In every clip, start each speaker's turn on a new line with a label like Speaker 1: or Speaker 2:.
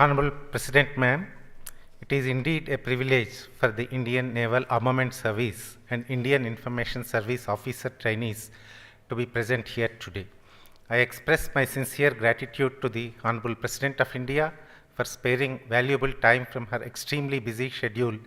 Speaker 1: Honorable President Ma'am, it is indeed a privilege for the Indian Naval Armament Service and Indian Information Service officer trainees to be present here today. I express my sincere gratitude to the Honorable President of India for sparing valuable time from her extremely busy schedule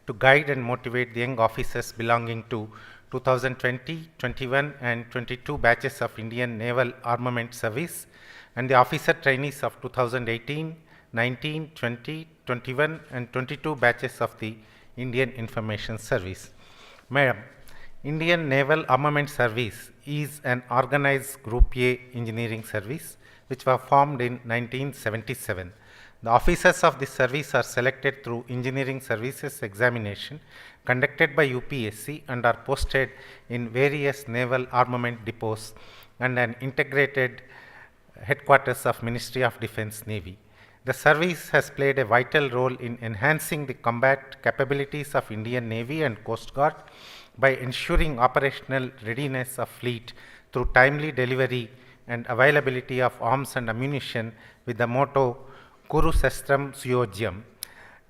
Speaker 1: to guide and motivate the young officers belonging to 2020, 21 and 22 batches of Indian Naval Armament Service and the officer trainees of 2018, 19, 20, 21 and 22 batches of the Indian Information Service. Madam, Indian Naval Armament Service is an organized Group A engineering service which was formed in 1977. The officers of this service are selected through engineering services examination conducted by UPSC and are posted in various naval armament depots and an integrated headquarters of Ministry of Defence Navy. The service has played a vital role in enhancing the combat capabilities of Indian Navy and Coast Guard by ensuring operational readiness of fleet through timely delivery and availability of arms and ammunition with the motto Curu Sestram Suyogyam.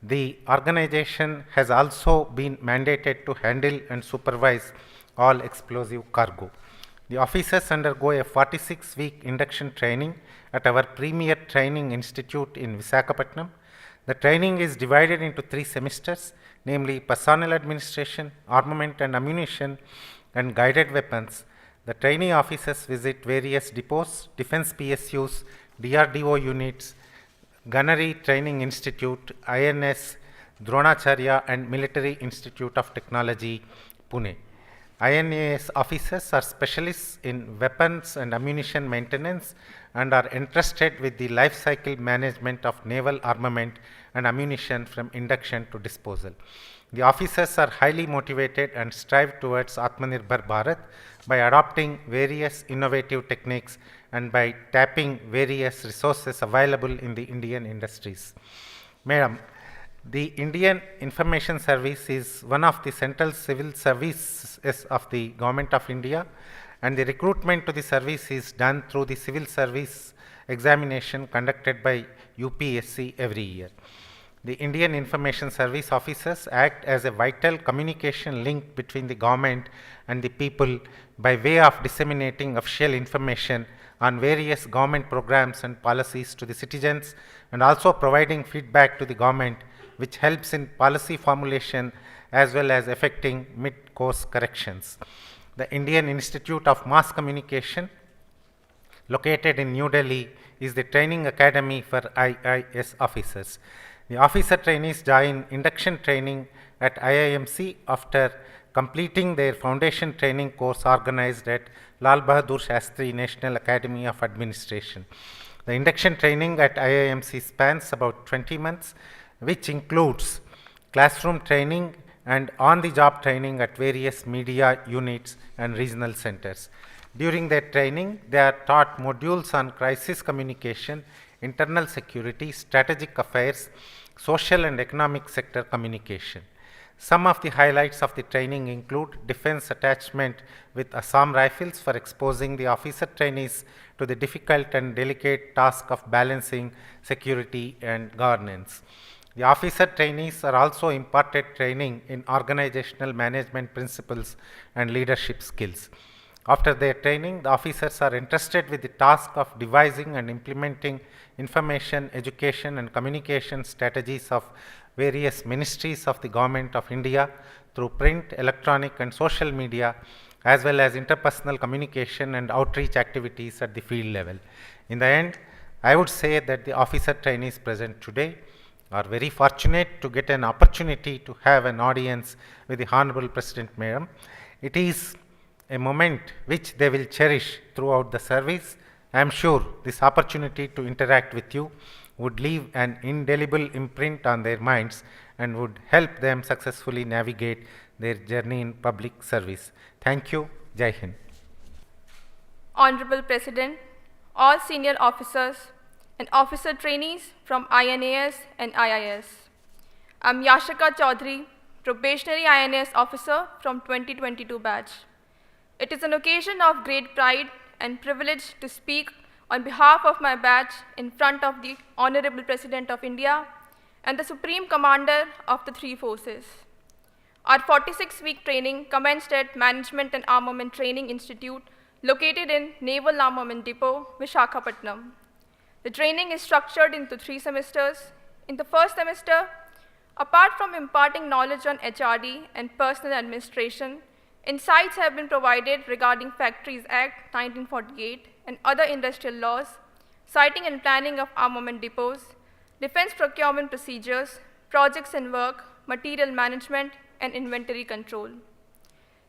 Speaker 1: The organization has also been mandated to handle and supervise all explosive cargo. The officers undergo a 46-week induction training at our premier training institute in Visakhapatnam. The training is divided into 3 semesters, namely personnel administration, armament and ammunition, and guided weapons. The trainee officers visit various depots, defense PSUs, DRDO units, Gunnery Training Institute, INS, Dronacharya and Military Institute of Technology, Pune. IAS officers are specialists in weapons and ammunition maintenance and are entrusted with the life cycle management of naval armament and ammunition from induction to disposal. The officers are highly motivated and strive towards Atmanirbhar Bharat by adopting various innovative techniques and by tapping various resources available in the Indian industries. Madam, the Indian Information Service is one of the central civil services of the Government of India, and the recruitment to the service is done through the civil service examination conducted by UPSC every year. The Indian Information Service officers act as a vital communication link between the government and the people by way of disseminating official information on various government programs and policies to the citizens and also providing feedback to the government, which helps in policy formulation as well as effecting mid-course corrections. The Indian Institute of Mass Communication, located in New Delhi, is the training academy for IAS officers. The officer trainees join induction training at IIMC after completing their foundation training course organized at Lal Bahadur Shastri National Academy of Administration. The induction training at IIMC spans about 20 months, which includes classroom training and on-the-job training at various media units and regional centers. During their training, they are taught modules on crisis communication, internal security, strategic affairs, social and economic sector communication. Some of the highlights of the training include defense attachment with Assam Rifles for exposing the officer trainees to the difficult and delicate task of balancing security and governance. The officer trainees are also imparted training in organizational management principles and leadership skills. After their training, the officers are entrusted with the task of devising and implementing information, education and communication strategies of various ministries of the Government of India through print, electronic and social media, as well as interpersonal communication and outreach activities at the field level. In the end, I would say that the officer trainees present today are very fortunate to get an opportunity to have an audience with the Honorable President Madam. It is a moment which they will cherish throughout the service. I am sure this opportunity to interact with you would leave an indelible imprint on their minds and would help them successfully navigate their journey in public service. Thank you. Jai Hind.
Speaker 2: Honorable President, all senior officers and officer trainees from INAS and IIS. I am Yashika Chaudhary, probationary INAS officer from 2022 batch. It is an occasion of great pride and privilege to speak on behalf of my batch in front of the Honorable President of India and the Supreme Commander of the three forces. Our 46-week training commenced at Management and Armament Training Institute located in Naval Armament Depot, Visakhapatnam. The training is structured into 3 semesters. In the first semester, apart from imparting knowledge on HRD and personal administration, insights have been provided regarding Factories Act 1948 and other industrial laws, siting and planning of armament depots, defense procurement procedures, projects and work, material management, and inventory control.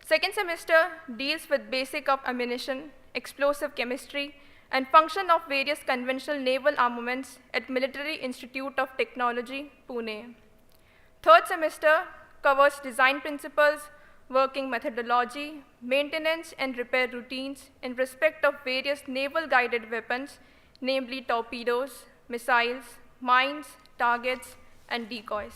Speaker 2: Second semester deals with basic of ammunition, explosive chemistry, and function of various conventional naval armaments at Military Institute of Technology, Pune. Third semester covers design principles, working methodology, maintenance and repair routines in respect of various naval guided weapons, namely torpedoes, missiles, mines, targets, and decoys.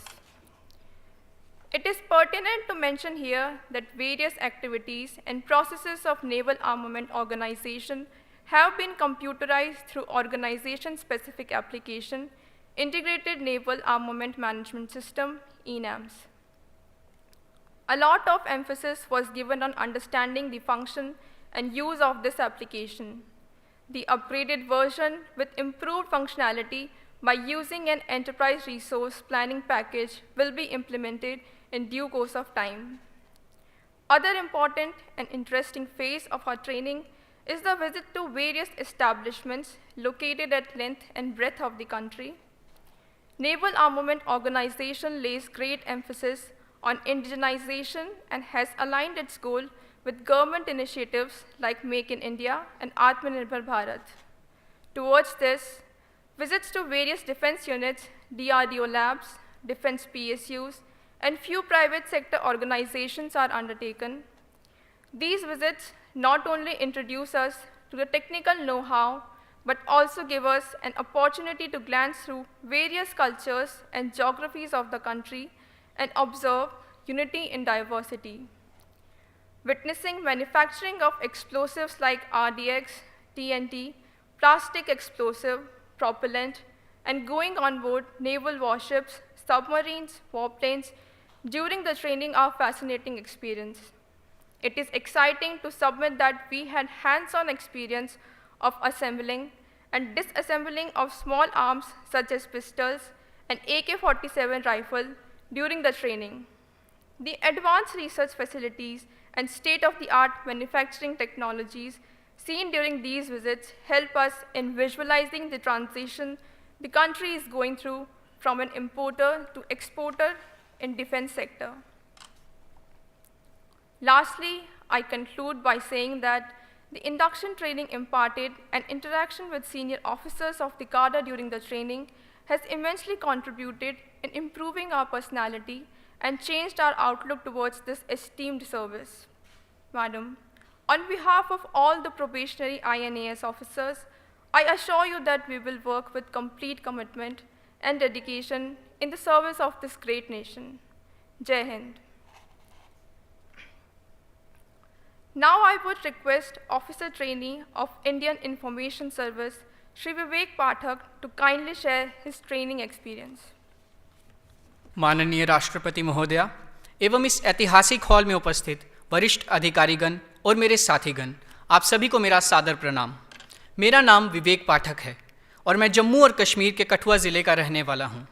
Speaker 2: It is pertinent to mention here that various activities and processes of naval armament organization have been computerized through organization-specific application, Integrated Naval Armament Management System, ENAMS. A lot of emphasis was given on understanding the function and use of this application. The upgraded version with improved functionality by using an enterprise resource planning package will be implemented in due course of time. Other important and interesting phase of our training is the visit to various establishments located at length and breadth of the country. Naval Armament Organization lays great emphasis on indigenization and has aligned its goal with government initiatives like Make in India and Atmanirbhar Bharat. Towards this, visits to various defense units, DRDO labs, defense PSUs, and few private sector organizations are undertaken. These visits not only introduce us to the technical know-how, but also give us an opportunity to glance through various cultures and geographies of the country and observe unity in diversity. Witnessing manufacturing of explosives like RDX, TNT, plastic explosive, propellant, and going on board naval warships, submarines, warplanes during the training are fascinating experience. It is exciting to submit that we had hands-on experience of assembling and disassembling of small arms such as pistols and AK-47 rifle during the training. The advanced research facilities and state-of-the-art manufacturing technologies seen during these visits help us in visualizing the transition the country is going through from an importer to exporter in defense sector. Lastly, I conclude by saying that the induction training imparted and interaction with senior officers of the cadre during the training has immensely contributed in improving our personality and changed our outlook towards this esteemed service. Madam, on behalf of all the probationary IAS officers, I assure you that we will work with complete commitment and dedication in the service of this great nation. Jai Hind. Now I would request Officer Trainee of Indian Information Service, Shri Vivek Pathak, to kindly share his training experience.
Speaker 3: माननीय राष्ट्रपति महोदया एवं इस ऐतिहासिक hall में उपस्थित वरिष्ठ अधिकारीगण और मेरे साथीगण, आप सभी को मेरा सादर प्रणाम। मेरा नाम विवेक पाठक है और मैं जम्मू और कश्मीर के कठुआ ज़िले का रहने वाला हूँ।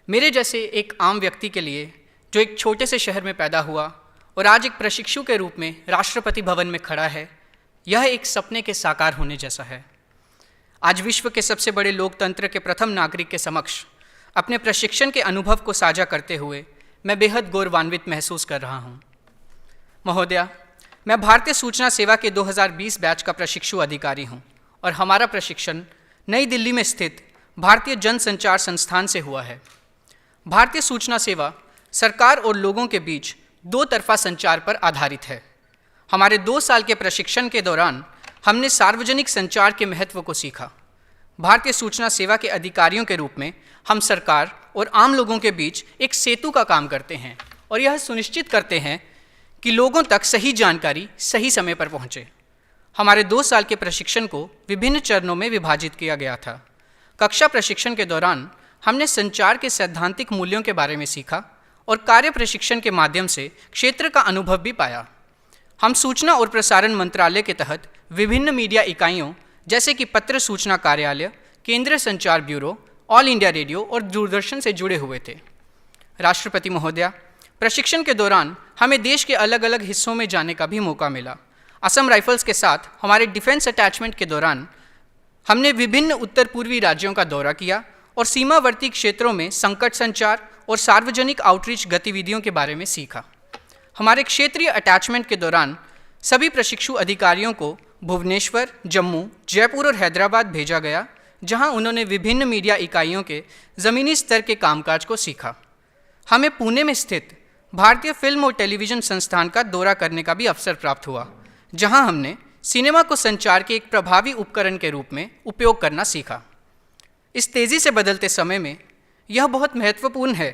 Speaker 3: मेरे जैसे एक आम व्यक्ति के लिए जो एक छोटे से शहर में पैदा हुआ और आज एक प्रशिक्षु के रूप में राष्ट्रपति भवन में खड़ा है, यह एक सपने के साकार होने जैसा है। आज विश्व के सबसे बड़े लोकतंत्र के प्रथम नागरिक के समक्ष अपने प्रशिक्षण के अनुभव को साझा करते हुए मैं बेहद गौरवान्वित महसूस कर रहा हूँ। महोदया, मैं भारतीय सूचना सेवा के 2020 बैच का प्रशिक्षु अधिकारी हूँ और हमारा प्रशिक्षण नई दिल्ली में स्थित भारतीय जनसंचार संस्थान से हुआ है। भारतीय सूचना सेवा सरकार और लोगों के बीच दो तरफा संचार पर आधारित है। हमारे 2 साल के प्रशिक्षण के दौरान हमने सार्वजनिक संचार के महत्व को सीखा। भारतीय सूचना सेवा के अधिकारियों के रूप में हम सरकार और आम लोगों के बीच एक सेतु का काम करते हैं और यह सुनिश्चित करते हैं कि लोगों तक सही जानकारी सही समय पर पहुंचे। हमारे 2 साल के प्रशिक्षण को विभिन्न चरणों में विभाजित किया गया था। कक्षा प्रशिक्षण के दौरान हमने संचार के सैद्धांतिक मूल्यों के बारे में सीखा और कार्य प्रशिक्षण के माध्यम से क्षेत्र का अनुभव भी पाया। हम सूचना और प्रसारण मंत्रालय के तहत विभिन्न मीडिया इकाइयों जैसे कि पत्र सूचना कार्यालय, केंद्रीय संचार ब्यूरो, ऑल इंडिया रेडियो और दूरदर्शन से जुड़े हुए थे। राष्ट्रपति महोदया, प्रशिक्षण के दौरान हमें देश के अलग अलग हिस्सों में जाने का भी मौका मिला। असम राइफल्स के साथ हमारे डिफेंस अटैचमेंट के दौरान हमने विभिन्न उत्तर पूर्वी राज्यों का दौरा किया और सीमावर्ती क्षेत्रों में संकट संचार और सार्वजनिक आउटरीच गतिविधियों के बारे में सीखा। हमारे क्षेत्रीय अटैचमेंट के दौरान सभी प्रशिक्षु अधिकारियों को भुवनेश्वर, जम्मू, जयपुर और हैदराबाद भेजा गया, जहां उन्होंने विभिन्न मीडिया इकाइयों के ज़मीनी स्तर के कामकाज को सीखा। हमें पुणे में स्थित भारतीय फिल्म और टेलीविज़न संस्थान का दौरा करने का भी अवसर प्राप्त हुआ, जहां हमने सिनेमा को संचार के एक प्रभावी उपकरण के रूप में उपयोग करना सीखा। इस तेज़ी से बदलते समय में यह बहुत महत्वपूर्ण है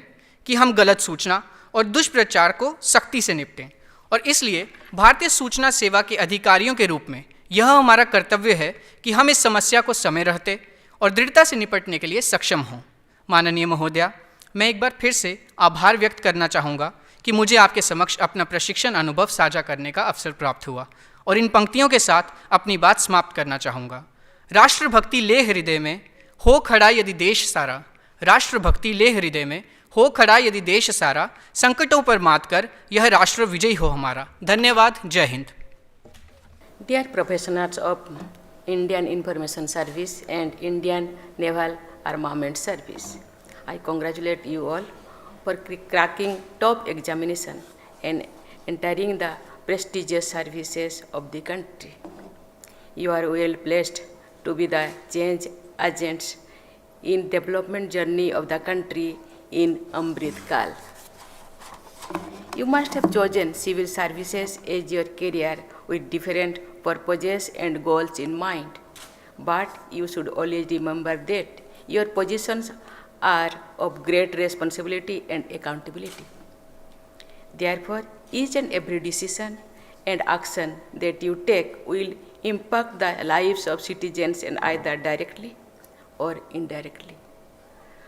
Speaker 3: कि हम गलत सूचना और दुष्प्रचार को सख्ती से निपटें, और इसलिए भारतीय सूचना सेवा के अधिकारियों के रूप में यह हमारा कर्तव्य है कि हम इस समस्या को समय रहते और दृढ़ता से निपटने के लिए सक्षम हों। माननीय महोदया, मैं एक बार फिर से आभार व्यक्त करना चाहूँगा कि मुझे आपके समक्ष अपना प्रशिक्षण अनुभव साझा करने का अवसर प्राप्त हुआ, और इन पंक्तियों के साथ अपनी बात समाप्त करना चाहूँगा। राष्ट्रभक्ति ले हृदय में, हो खड़ा यदि देश सारा। राष्ट्रभक्ति ले हृदय में, हो खड़ा यदि देश सारा। संकटों पर मात कर यह राष्ट्र विजयी हो हमारा। धन्यवाद। जय Hind.
Speaker 4: Dear professionals of Indian Information Service and Indian Naval Armament Service, I congratulate you all for cracking top examination and entering the prestigious services of the country. You are well placed to be the change agents in development journey of the country in Amrit Kal. You must have chosen civil services as your career with different purposes and goals in mind. But you should always remember that your positions are of great responsibility and accountability. Therefore, each and every decision and action that you take will impact the lives of citizens, and either directly or indirectly.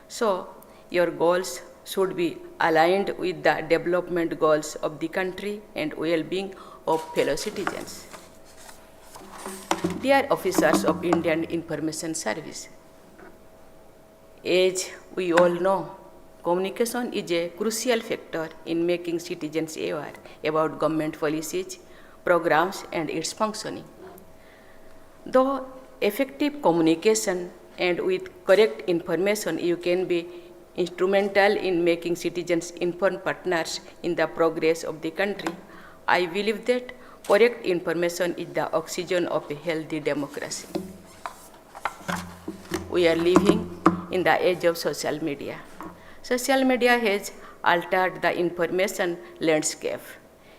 Speaker 4: So, your goals should be aligned with the development goals of the country and well-being of fellow citizens. Dear officers of Indian Information Service, as we all know, communication is a crucial factor in making citizens aware about government policies, programs, and its functioning. Though effective communication and with correct information, you can be instrumental in making citizens informed partners in the progress of the country, I believe that correct information is the oxygen of a healthy democracy. We are living in the age of social media. Social media has altered the information landscape.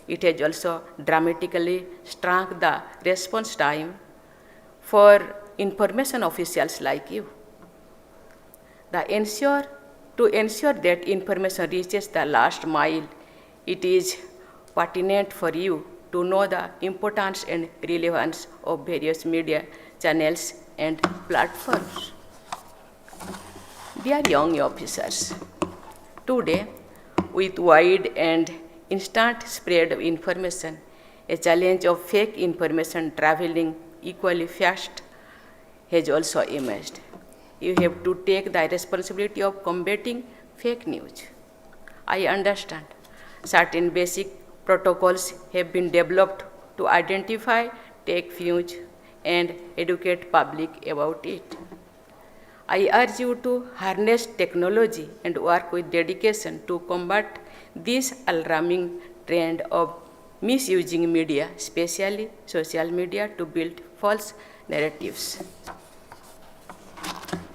Speaker 4: It has also dramatically shrunk the response time for information officials like you. To ensure that information reaches the last mile, it is pertinent for you to know the importance and relevance of various media channels and platforms. Dear young officers, today, with wide and instant spread of information, a challenge of fake information traveling equally fast has also emerged. You have to take the responsibility of combating fake news. I understand certain basic protocols have been developed to identify fake news and educate public about it. I urge you to harness technology and work with dedication to combat this alarming trend of misusing media, especially social media, to build false narratives.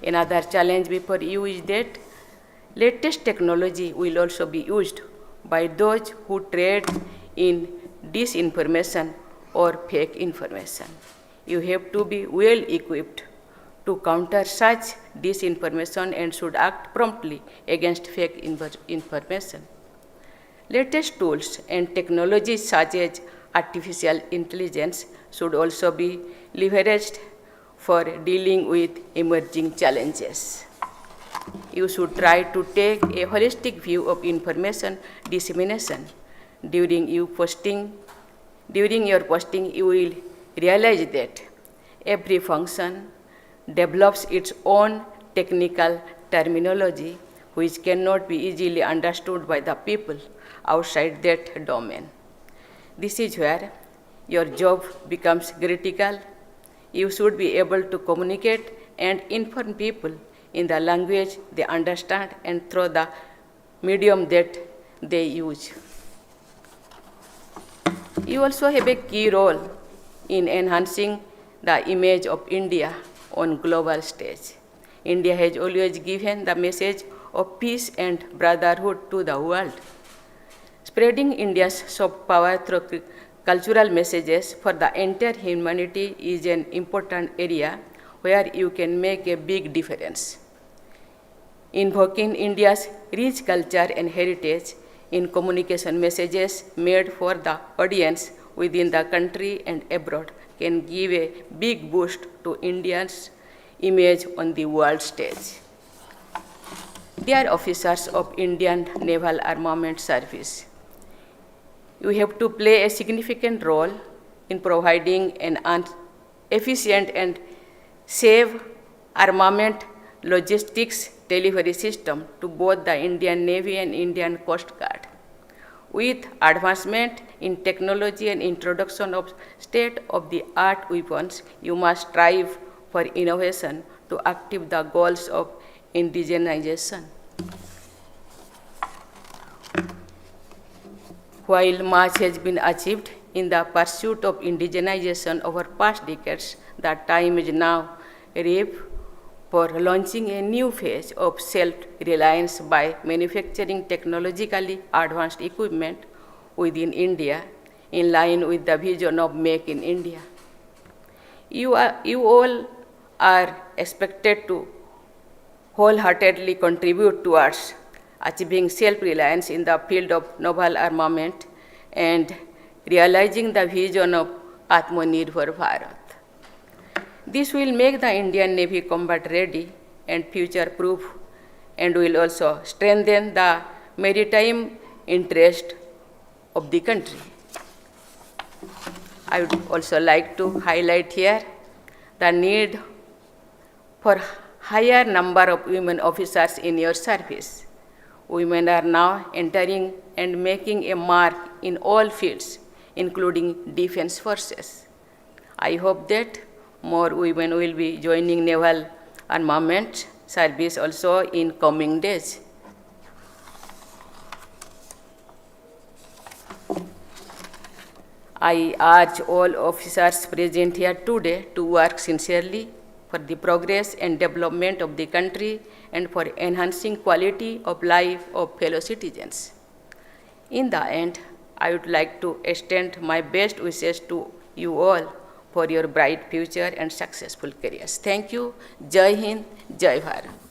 Speaker 4: Another challenge before you is that latest technology will also be used by those who trade in disinformation or fake information. You have to be well equipped to counter such disinformation and should act promptly against fake information. Latest tools and technologies such as artificial intelligence should also be leveraged for dealing with emerging challenges. You should try to take a holistic view of information dissemination. During your posting, you will realize that every function develops its own technical terminology which cannot be easily understood by the people outside that domain. This is where your job becomes critical. You should be able to communicate and inform people in the language they understand and through the medium that they use. You also have a key role in enhancing the image of India on global stage. India has always given the message of peace and brotherhood to the world. Spreading India's soft power through cultural messages for the entire humanity is an important area where you can make a big difference. Invoking India's rich culture and heritage in communication messages made for the audience within the country and abroad can give a big boost to India's image on the world stage. Dear officers of Indian Naval Armament Service, you have to play a significant role in providing an efficient and safe armament logistics delivery system to both the Indian Navy and Indian Coast Guard. With advancement in technology and introduction of state-of-the-art weapons, you must strive for innovation to achieve the goals of indigenization. While much has been achieved in the pursuit of indigenization over past decades, the time is now ripe for launching a new phase of self-reliance by manufacturing technologically advanced equipment within India in line with the vision of Make in India. You all are expected to wholeheartedly contribute towards achieving self-reliance in the field of naval armament and realizing the vision of Atmanirbhar Bharat. This will make the Indian Navy combat ready and future-proof and will also strengthen the maritime interest of the country. I would also like to highlight here the need for higher number of women officers in your service. Women are now entering and making a mark in all fields, including defense forces. I hope that more women will be joining naval armament service also in coming days. I urge all officers present here today to work sincerely for the progress and development of the country and for enhancing quality of life of fellow citizens. In the end, I would like to extend my best wishes to you all for your bright future and successful careers. Thank you. Jai Hind, Jai Bharat.